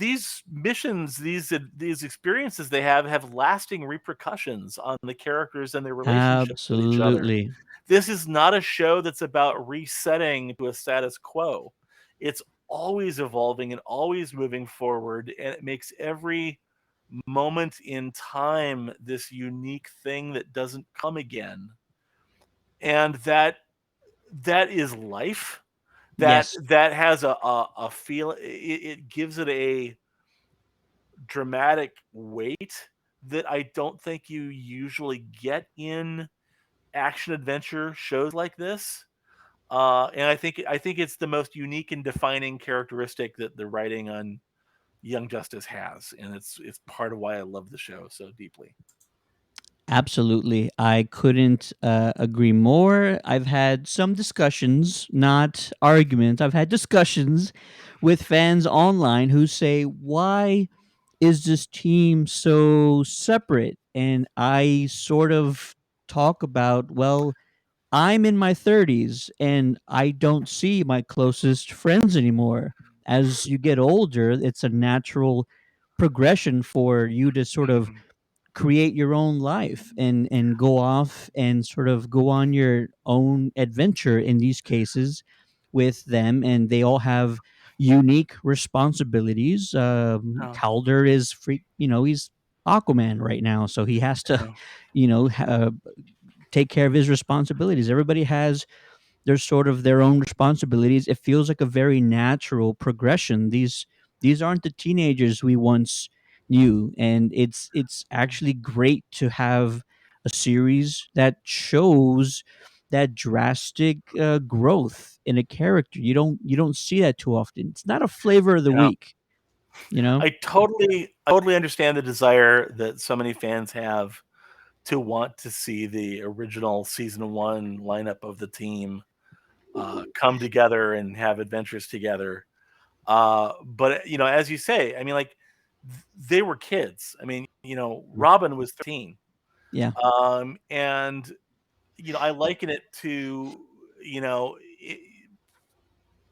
missions, these experiences they have lasting repercussions on the characters and their relationships with each other. Absolutely. This is not a show that's about resetting to a status quo. It's always evolving and always moving forward, and it makes every moment in time this unique thing that doesn't come again. And that is life. That Yes. that has a feel. It gives it a dramatic weight that I don't think you usually get in action adventure shows like this. And I think it's the most unique and defining characteristic that the writing on Young Justice has, and it's part of why I love the show so deeply. Absolutely. I couldn't agree more. I've had some discussions, not arguments. I've had discussions with fans online who say, why is this team so separate? And I sort of talk about, well, I'm in my 30s and I don't see my closest friends anymore. As you get older, it's a natural progression for you to sort of Mhm. create your own life and go off and sort of go on your own adventure in these cases with them, and they all have unique responsibilities. Oh, Calder is free, he's Aquaman right now, so he has to oh, you know uh, take care of his responsibilities. Everybody has there's sort of their own responsibilities. It feels like a very natural progression. These aren't the teenagers we once knew, and it's actually great to have a series that shows that drastic growth in a character. You don't see that too often. It's not a flavor of the yeah. week, you know. I totally understand the desire that so many fans have to want to see the original season one lineup of the team come together and have adventures together. But as you say, I mean, like they were kids. I mean, Robin was 13, Yeah, and I liken it to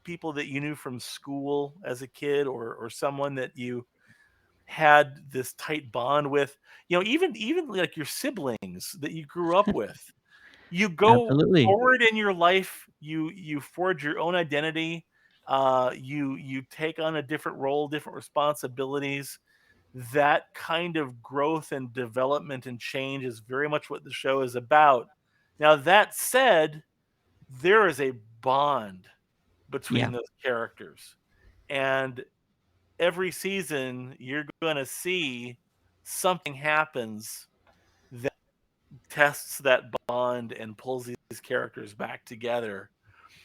people that you knew from school as a kid, or someone that you had this tight bond with. Even like your siblings that you grew up with. You go absolutely. forward in your life, you forge your own identity, you take on a different role, different responsibilities. That kind of growth and development and change is very much what the show is about. Now, that said, there is a bond Yeah, between those characters, and every season you're going to see something happens that tests that bond and pulls these characters back together.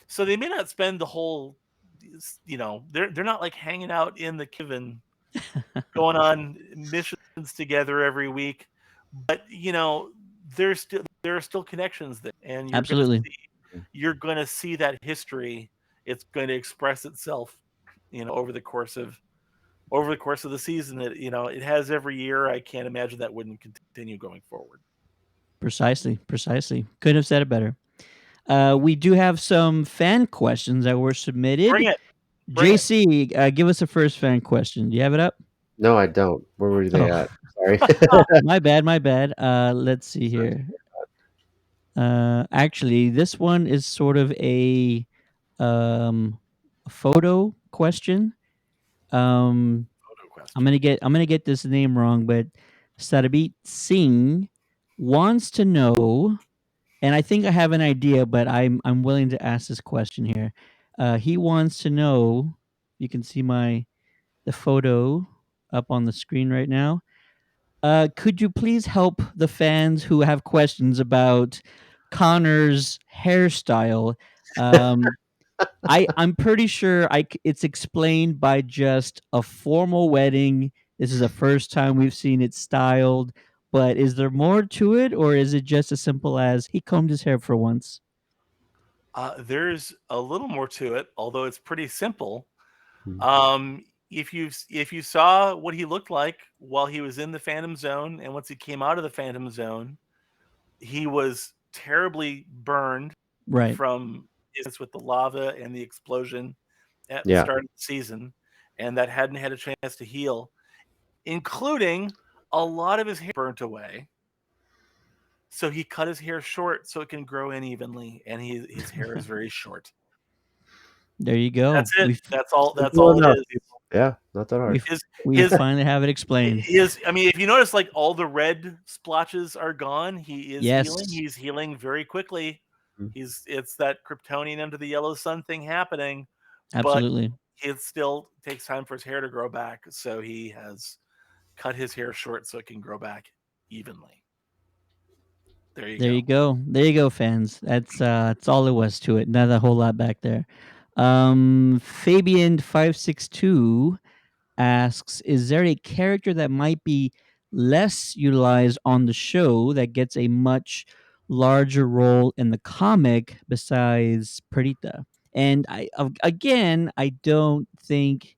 So they may not spend the whole, they're not like hanging out in the Kevin, going on missions together every week, but there are still connections there, and absolutely. you're going to see that history. It's going to express itself, over the course of the season. That it has every year. I can't imagine that wouldn't continue going forward. Precisely, precisely. Couldn't have said it better. We do have some fan questions that were Bring submitted. it, bring it. JC, give us the first fan question. Do you have it up? No, I don't. Where were they Oh, at? Sorry. my bad, my bad. Let's see Sorry. here. Actually, this one is sort of um, a photo question. Um, Photo I'm question. gonna get this name wrong, but Sarabit Singh wants to know, and I think I have an idea, but I'm willing to ask this question here. He wants to know. You can see the photo up on the screen right now. Could you please help the fans who have questions about Connor's hairstyle? Um, I'm pretty sure it's explained by just a formal wedding. This is the first time we've seen it styled. But is there more to it, or is it just as simple as he combed his hair for once? There's a little more to it, although it's pretty simple. Hmm. If you saw what he looked like while he was in the Phantom Zone, and once he came out of the Phantom Zone, he was terribly burned Right. from his with the lava and the explosion at the Yeah. start of the season, and that hadn't had a chance to heal, including a lot of his hair burnt away. So he cut his hair short so it can grow in evenly, and his hair is very short. There you go. That's it. That's Simple all it enough, is. people. Yeah, not that hard. His We his finally have it explained. I mean, if you notice, like all the red splotches are gone. He is healing. Yes, He's healing very quickly. Mhm. It's that Kryptonian under the yellow sun thing happening, but absolutely. it still takes time for his hair to grow back. So he has cut his hair short so it can grow back evenly. There you There you go. go. There you go, fans. That's all it was to it. Not a whole lot back there. Fabian562 asks, is there a character that might be less utilized on the show that gets a much larger role in the comic besides Perdita? And again, I don't think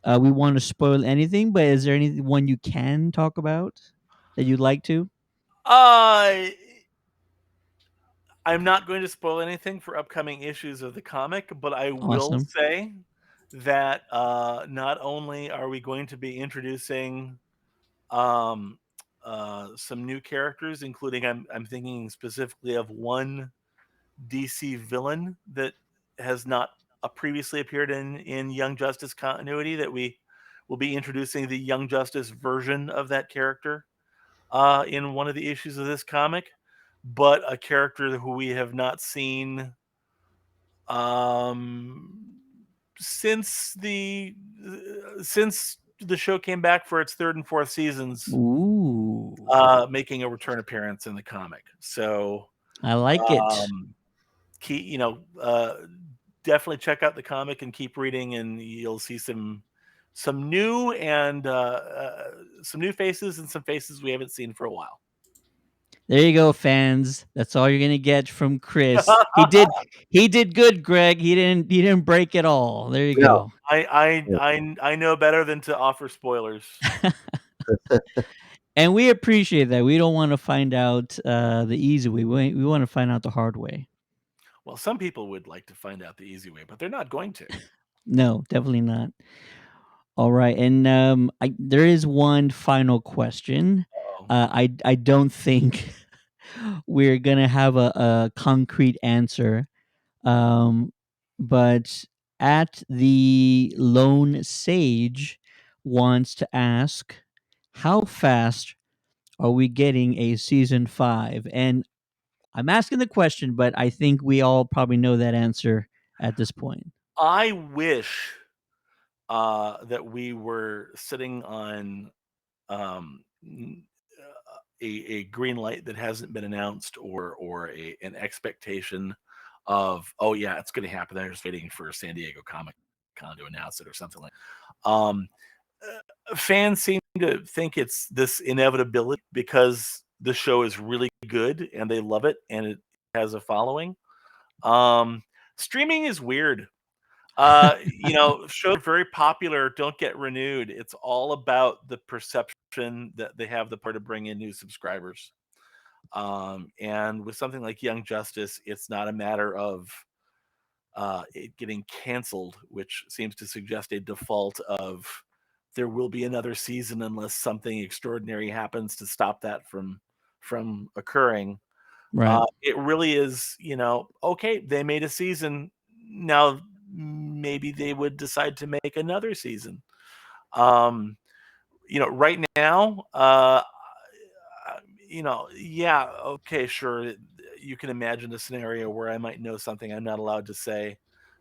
we want to spoil anything, but is there anyone you can talk about that you'd like to? Uh I'm not going to spoil anything for upcoming issues of the comic, but I will Awesome. say that not only are we going to be introducing um, some new characters, including I'm thinking specifically of one DC villain that has not previously appeared in Young Justice continuity, that we will be introducing the Young Justice version of that character in one of the issues of this comic, but a character who we have not seen um, since the show came back for its third and fourth seasons, Ooh, making a return appearance in the comic. So, I like it. um, key, definitely check out the comic and keep reading, and you'll see some some new and some new faces and some faces we haven't seen for a while. There you go, fans. That's all you're gonna get from Chris. He did good, Greg. He didn't break it all. There you No. go. I know better than to offer spoilers. And we appreciate that. We don't want to find out the easy way. We want to find out the hard way. Well, some people would like to find out the easy way, but they're not going to. No, definitely not. All right, and there is one final question. Oh. I don't think we're gonna have a concrete answer. Um, but at the Lone Sage wants to ask, how fast are we getting a season 5? And I'm asking the question, but I think we all probably know that answer at this point. I wish that we were sitting on um, n- a green light that hasn't been announced, or an expectation of, oh yeah, it's going to happen. They're just waiting for San Diego Comic Con to announce it or something like. Um, Fans seem to think it's this inevitability because the show is really good and they love it and it has a following. Um, Streaming is weird. Shows very popular don't get renewed. It's all about the perception that they have the power to bring in new subscribers. And with something like Young Justice, it's not a matter of it getting canceled, which seems to suggest a default of there will be another season unless something extraordinary happens to stop that from occurring. Right. It really is, okay, they made a season. Now maybe they would decide to make another season. Right now, yeah, okay, sure. You can imagine a scenario where I might know something I'm not allowed to say.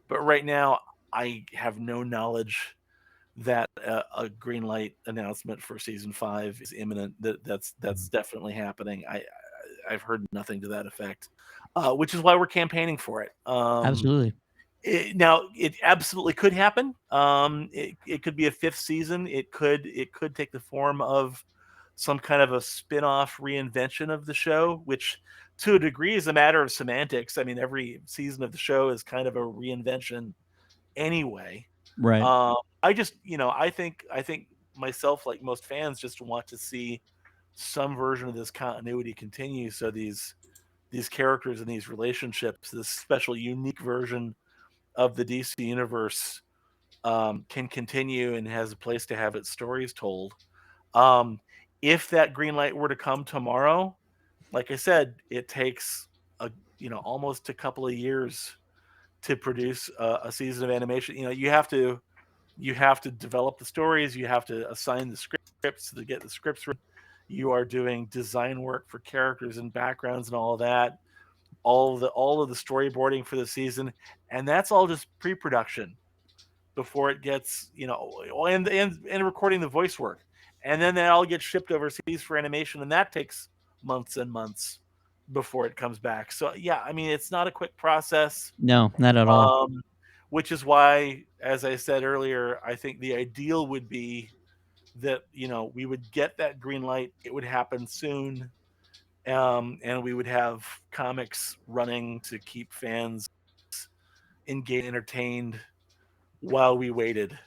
But right now, I have no knowledge that a green light announcement for season 5 is imminent. That's definitely happening. I've heard nothing to that effect, which is why we're campaigning for it. Absolutely. Now it absolutely could happen. It could be a 5th season. It could take the form of some kind of a spin-off reinvention of the show, which to a degree is a matter of semantics. I mean, every season of the show is kind of a reinvention anyway. Right. I think myself, like most fans, just want to see some version of this continuity continue, so these characters and these relationships, this special unique version of the DC universe, can continue and has a place to have its stories told. Um, if that green light were to come tomorrow, like I said, it takes almost a couple of years to produce a season of animation. You have to develop the stories, you have to assign the scripts to get the scripts written. You are doing design work for characters and backgrounds and all of that, all of the storyboarding for the season, and that's all just pre-production before it gets, and recording the voice work, and then that all gets shipped overseas for animation, and that takes months and months before it comes back. So yeah, I mean, it's not a quick process. No, not at all. Which is why, as I said earlier, I think the ideal would be that we would get that green light, it would happen soon, and we would have comics running to keep fans engaged, entertained while we waited.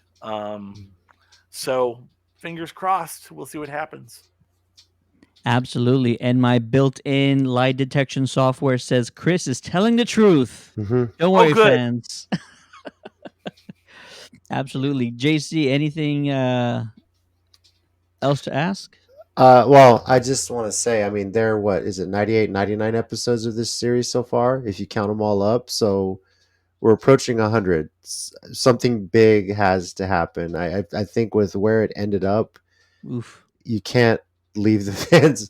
So fingers crossed, we'll see what happens. Absolutely. And my built-in lie detection software says Chris is telling the truth. Mm-hmm. Don't Oh, worry, good. fans. Absolutely. JC, anything else to ask? Well, I just want to say, I mean, there, what is it, 98, 99 episodes of this series so far, if you count them all up. So we're approaching 100. Something big has to happen. I think with where it ended up, Oof. you can't leave the fans.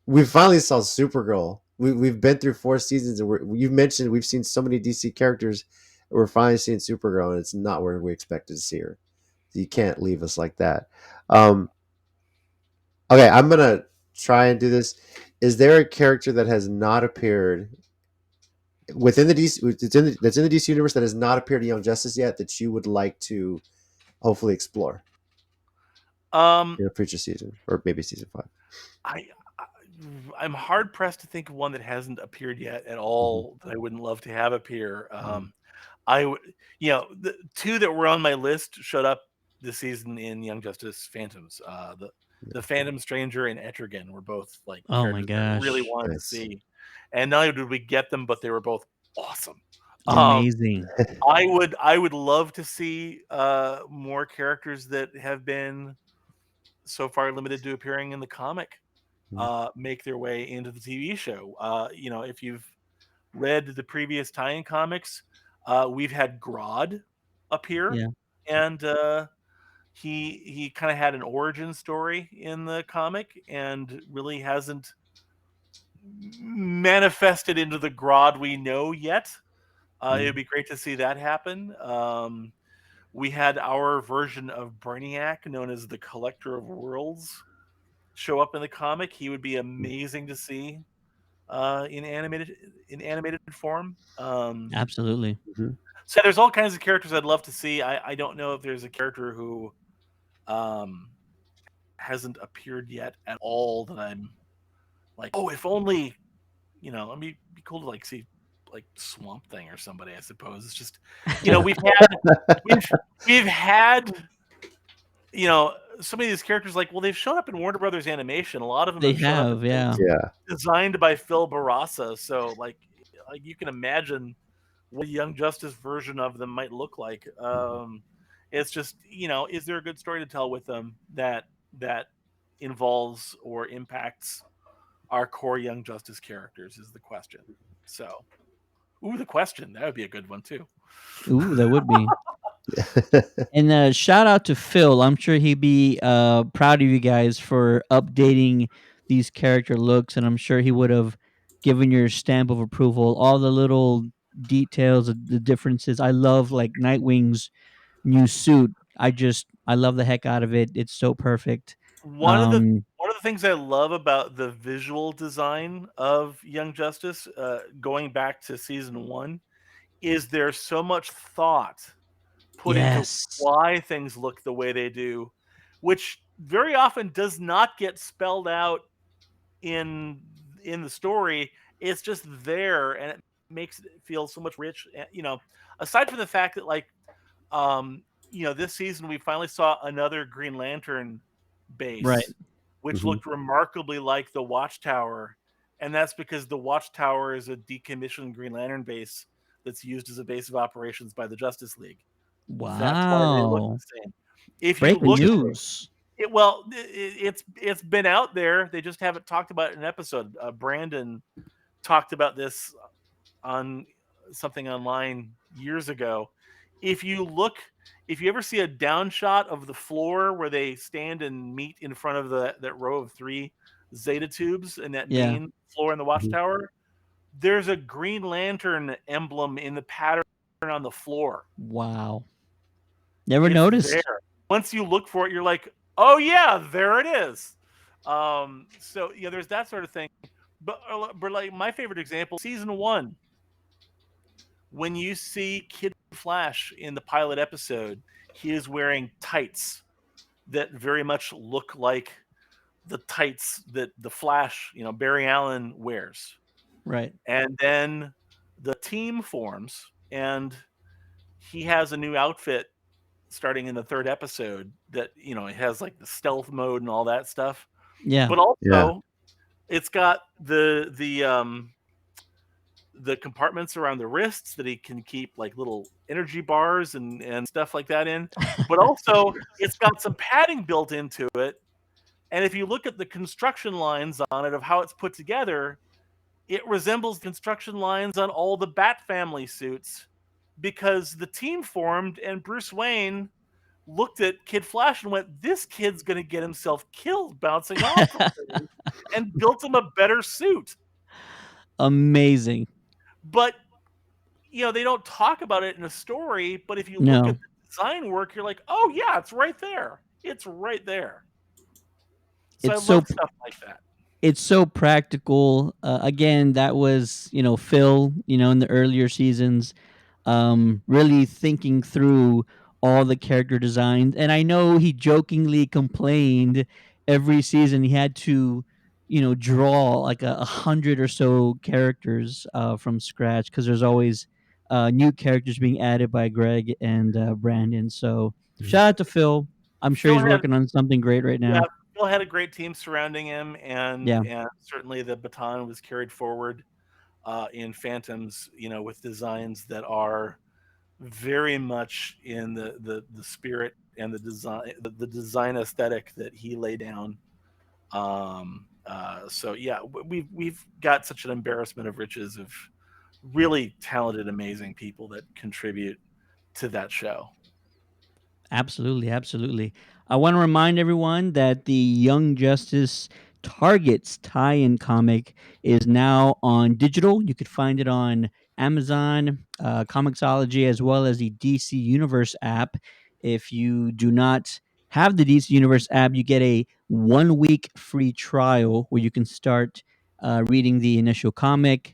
We finally saw Supergirl. We've been through 4 seasons, and you've mentioned we've seen so many DC characters. We're finally seeing Supergirl, and it's not where we expected to see her. You can't leave us like that. Okay, I'm gonna try and do this. Is there a character that has not appeared within the DC, that's in the DC universe, that has not appeared in Young Justice yet, that you would like to hopefully explore Um, in a future season or maybe season 5? I, I I'm hard pressed to think of one that hasn't appeared yet at Hmm. all that I wouldn't love to have appear. Hmm. I w- the two that were on my list showed up this season in Young Justice Phantoms. The Phantom Stranger and Etrigan were both like Oh my characters that I really gosh. wanted to Nice. see, and not only did we get them, but they were both awesome. Um, Amazing. I would love to see more characters that have been so far limited to appearing in the comic Mhm. make their way into the TV show. If you've read the previous tie-in comics, we've had Grodd appear, Yeah. and he kind of had an origin story in the comic, and really hasn't manifested into the Grodd we know yet. It'd Mhm. be great to see that happen. We had our version of Brainiac, known as the Collector of Worlds, show up in the comic. He would be amazing to see in animated form. Absolutely. Mhm. So there's all kinds of characters I'd love to see. I don't know if there's a character who um, hasn't appeared yet at all that I'm like, oh, if only I mean, it'd be cool to like see like Swamp Thing or somebody. I suppose it's just we've we've had some of these characters like, well, they've shown up in Warner Brothers animation. A lot of them They have shown up in have, things yeah. Yeah. designed by Phil Barassa. So like you can imagine what a Young Justice version of them might look like. It's just is there a good story to tell with them that involves or impacts our core Young Justice characters is the question. So, the question that would be a good one too. Ooh, that would be. And shout out to Phil. I'm sure he'd be proud of you guys for updating these character looks, and I'm sure he would have given your stamp of approval. All the little details, the differences. I love like Nightwing's new suit. I love the heck out of it. It's so perfect. One of the Um, one of the things I love about the visual design of Young Justice, going back to season one, is there's so much thought put into yes, why things look the way they do, which very often does not get spelled out in the story. It's just there, and it makes it feel so much rich. Aside from the fact that um, this season we finally saw another Green Lantern right, base, which Mhm. looked remarkably like the Watchtower, and that's because the Watchtower is a decommissioned Green Lantern base that's used as a base of operations by the Justice League. That's why they look wow, the same. If you breaking look at Interesting. news. it, well, it's been out there. They just haven't talked about it in an episode. Brandon talked about this on something online years ago. If you look, if you ever see a down shot of the floor where they stand and meet in front of that row of three Zeta tubes and that Yeah, main floor in the Mhm. Watchtower, there's a Green Lantern emblem in the pattern on the floor. wow, never It's noticed. there. Once you look for it, you're like, oh yeah, there it is. So there's that sort of thing. But like my favorite example, season one, when you see Kid Flash in the pilot episode, he is wearing tights that very much look like the tights that the Flash, Barry Allen wears. Right, And then the team forms, and he has a new outfit starting in the third episode that it has like the stealth mode and all that stuff. yeah, But Yeah. also, it's got the compartments around the wrists that he can keep like little energy bars and stuff like that in. But also, it's got some padding built into it. And if you look at the construction lines on it of how it's put together, it resembles construction lines on all the Bat family suits, because the team formed and Bruce Wayne looked at Kid Flash and went, "This kid's going to get himself killed bouncing off of things," and built him a better suit. amazing. But they don't talk about it in a story. But if you look at No, the design work, you're like, "Oh yeah, it's right there. It's right there." So I it's so love stuff like that. it's so practical. Again, that was Phil. In the earlier seasons, really thinking through all the character designs. And I know he jokingly complained every season he had to, draw like 100 or so characters from scratch because there's always new characters being added by Greg and Brandon. So Mhm. shout out to Phil. I'm sure Phil he's had working on something great right Yeah, now. Phil had a great team surrounding him, and Yeah, certainly the baton was carried forward in Phantoms, with designs that are very much in the spirit and the design aesthetic that he laid down. So yeah, we've got such an embarrassment of riches of really talented, amazing people that contribute to that show. absolutely, absolutely. I want to remind everyone that the Young Justice Targets tie-in comic is now on digital. You could find it on Amazon, Comixology, as well as the DC Universe app. If you do not have the DC Universe app, you get a 1 week free trial where you can start reading the initial comic.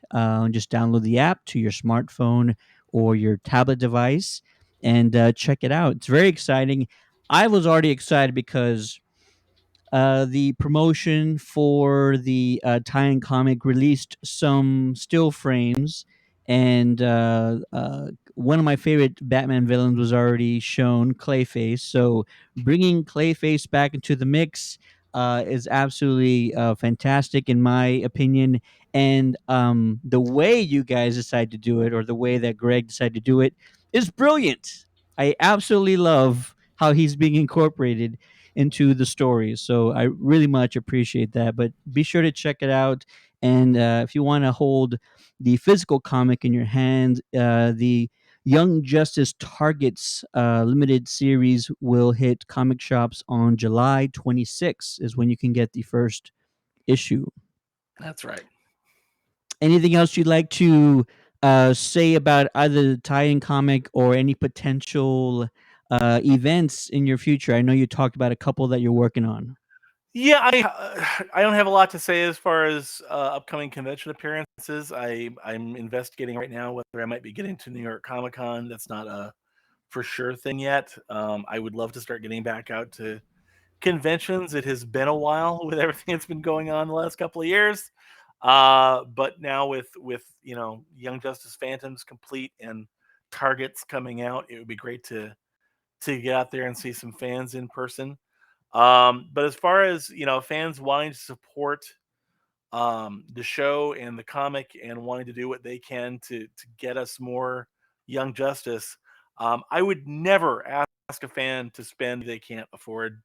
Just download the app to your smartphone or your tablet device and check it out. It's very exciting. I was already excited because the promotion for the tie-in comic released some still frames, and one of my favorite Batman villains was already shown, Clayface. So bringing Clayface back into the mix is absolutely fantastic, in my opinion. And the way you guys decide to do it, or the way that Greg decided to do it, is brilliant. I absolutely love how he's being incorporated into the stories. So I really much appreciate that. But be sure to check it out. And if you want to hold the physical comic in your hand, the Young Justice Targets limited series will hit comic shops on July 26th, is when you can get the first issue. That's right. Anything else you'd like to say about either the tie-in comic or any potential events in your future? I know you talked about a couple that you're working on. Yeah, I don't have a lot to say as far as upcoming convention appearances. I'm investigating right now whether I might be getting to New York Comic Con. That's not a for sure thing yet. I would love to start getting back out to conventions. It has been a while with everything that's been going on the last couple of years. But now with Young Justice Phantoms complete and Targets coming out, it would be great to get out there and see some fans in person. But as far as fans wanting to support the show and the comic and wanting to do what they can to get us more Young Justice, I would never ask a fan to spend they can't afford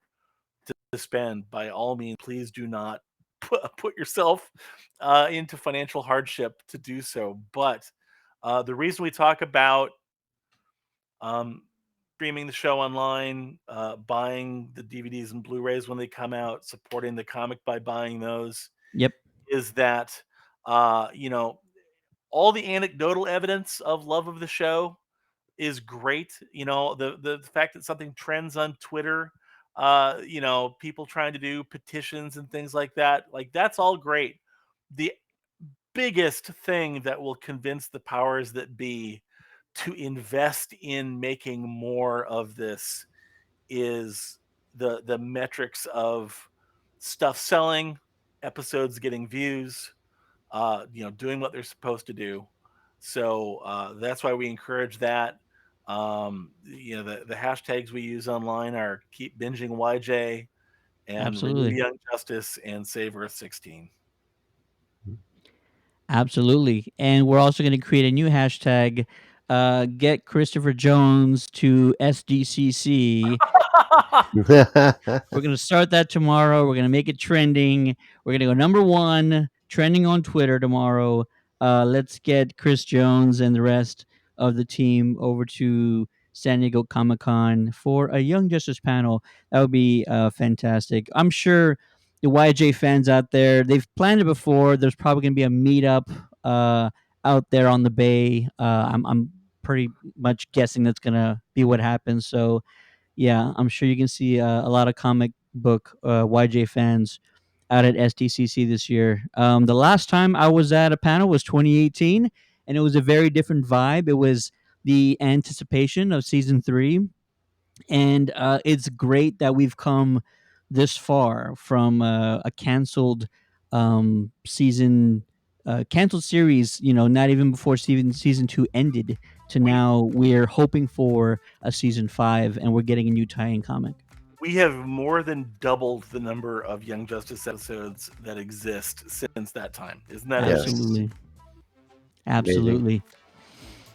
to spend. By all means, please do not put yourself into financial hardship to do so. But the reason we talk about um, streaming the show online, buying the DVDs and Blu-rays when they come out, supporting the comic by buying those, Yep, is that uh, you know all the anecdotal evidence of love of the show is great. The fact that something trends on Twitter, people trying to do petitions and things like that's all great. The biggest thing that will convince the powers that be to invest in making more of this is the metrics of stuff selling, episodes getting views, doing what they're supposed to do. So that's why we encourage that. The hashtags we use online are keep binging YJ and renew absolutely. Young Justice and save Earth 16. Absolutely. And we're also going to create a new hashtag, get Christopher Jones to SDCC. We're going to start that tomorrow. We're going to make it trending. We're going to go number one, trending on Twitter tomorrow. Let's get Chris Jones and the rest of the team over to San Diego Comic Con for a Young Justice panel. That would be fantastic. I'm sure the YJ fans out there, they've planned it before. There's probably going to be a meetup out there on the bay. I'm pretty much guessing that's going to be what happens. So, yeah, I'm sure you can see a lot of comic book YJ fans out at SDCC this year. The last time I was at a panel was 2018, and it was a very different vibe. It was the anticipation of season three. And it's great that we've come this far from a season, canceled series. Not even before season 2 ended, to We now we're hoping for a season 5, and we're getting a new tie-in comic. we have more than doubled the number of Young Justice episodes that exist since that time. Isn't that Yes. Absolutely, Amazing. absolutely.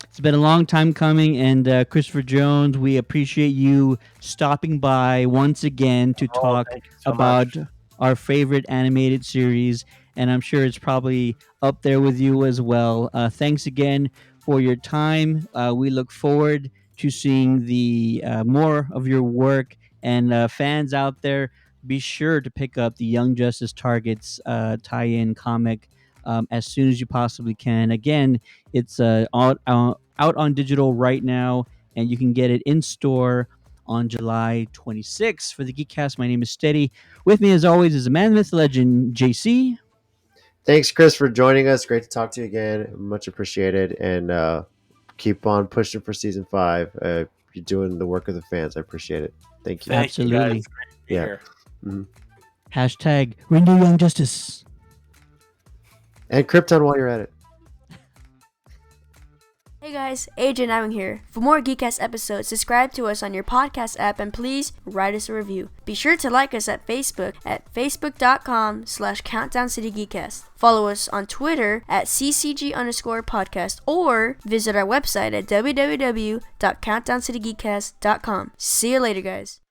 It's been a long time coming, and Christopher Jones, we appreciate you stopping by once again to Oh, talk thank you so much. about our favorite animated series, and I'm sure it's probably up there with you as well. Thanks again for your time. We look forward to seeing the more of your work, and fans out there, be sure to pick up the Young Justice Targets tie-in comic as soon as you possibly can. Again, it's out on digital right now, and you can get it in store on July 26th. For the Geekcast, my name is Steady. With me, as always, is the man, myth, legend, JC. Thanks, Chris, for joining us. Great to talk to you again. Much appreciated. And keep on pushing for season 5. You're doing the work of the fans. I appreciate it. Thank you. Thank you guys. Absolutely. Great to be Yeah. here. Mhm. Hashtag renew Young Justice. And Krypton while you're at it. Hey guys, AJ and Ivan here. For more Geekcast episodes, subscribe to us on your podcast app and please write us a review. Be sure to like us at Facebook at facebook.com/CountdownCityGeekcast. Follow us on Twitter at ccg_podcast or visit our website at www.countdowncitygeekcast.com. See you later, guys.